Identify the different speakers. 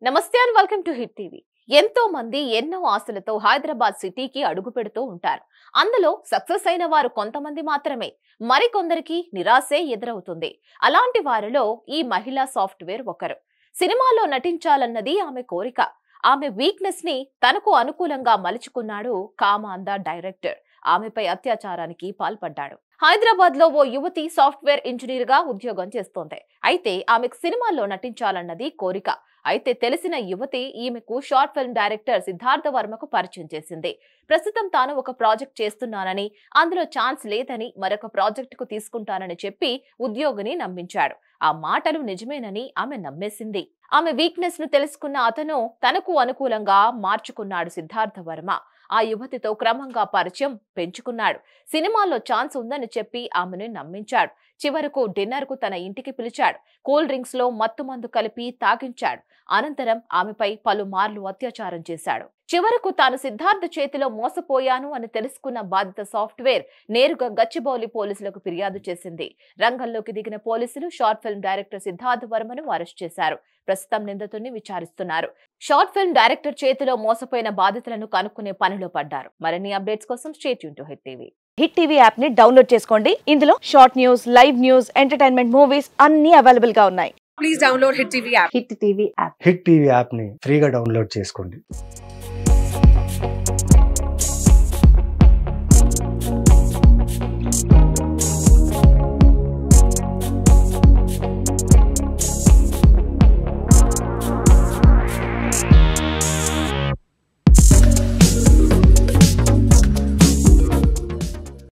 Speaker 1: నమస్తే and welcome to hit TV. ఎంతో మంది ఎన్నో ఆశలతో హైదరాబాద్ సిటీకి అడుగు పెడుతూ ఉంటారు. అందులో సక్సెస్ అయిన వారు కొంతమంది మాత్రమే. మరికొందరికి నిరాశే ఎదురవుతుంది. అలాంటి వారిలో ఈ మహిళా సాఫ్ట్వేర్ ఒకరు. సినిమాలో నటించాలన్నది ఆమె కోరిక. ఆమె వీక్నెస్ ని తనకు అనుకూలంగా మలుచుకున్నాడు కామాంధ డైరెక్టర్. ఆమెపై అత్యాచారానికి పాల్పడ్డాడు. హైదరాబాద్ లో ఓ యువతి సాఫ్ట్వేర్ ఇంజనీర్ గా ఉద్యోగం చేస్తోంది. అయితే ఆమెకు సినిమాల్లో నటించాలన్నది కోరిక. అయితే తెలిసిన యువతి ఈమెకు షార్ట్ ఫిల్మ్ డైరెక్టర్ సిద్ధార్థ వర్మకు పరిచయం చేసింది. ప్రస్తుతం తాను ఒక ప్రాజెక్ట్ చేస్తున్నానని, అందులో ఛాన్స్ లేదని, మరొక ప్రాజెక్ట్ కు తీసుకుంటానని చెప్పి ఉద్యోగిని నమ్మించాడు. ఆ మాటలు నిజమేనని ఆమె నమ్మేసింది. ఆమె వీక్నెస్ ను తెలుసుకున్న అతను తనకు అనుకూలంగా మార్చుకున్నాడు సిద్ధార్థ వర్మ. ఆ యువతితో క్రమంగా పరిచయం పెంచుకున్నాడు. సినిమాల్లో ఛాన్స్ ఉందని చెప్పి ఆమెను నమ్మించాడు. చివరకు డిన్నర్ కు తన ఇంటికి పిలిచాడు. కూల్ డ్రింక్స్ లో మత్తుమందు కలిపి తాగించాడు. అనంతరం ఆమెపై పలుమార్లు అత్యాచారం చేశాడు. చివరకు తాను సిద్ధార్థ చేతిలో మోసపోయాను అని తెలుసుకున్న బాధిత సాఫ్ట్వేర్ నేరుగా గచ్చిబౌలి పోలీసులకు ఫిర్యాదు చేసింది. రంగంలోకి దిగిన పోలీసులు షార్ట్ ఫిల్మ్ డైరెక్టర్ సిద్ధార్థ వర్మను అరెస్ట్ చేశారు. ప్రస్తుతం నిందితుడిని విచారిస్తున్నారు. షార్ట్ ఫిల్మ్ డైరెక్టర్ చేతిలో మోసపోయిన బాధితులను కనుక్కునే పనిలో పడ్డారు. మరిన్ని అప్డేట్స్ కోసం stay tune to hit TV.
Speaker 2: Hit TV app ని డౌన్లోడ్ చేసుకోండి. ఇందులో short news, live news, entertainment movies అన్ని అవైలబుల్ గా ఉన్నాయి.
Speaker 3: Please download hit TV app.
Speaker 2: Hit TV app
Speaker 4: hit TV app ని ఫ్రీగా డౌన్లోడ్ చేసుకోండి.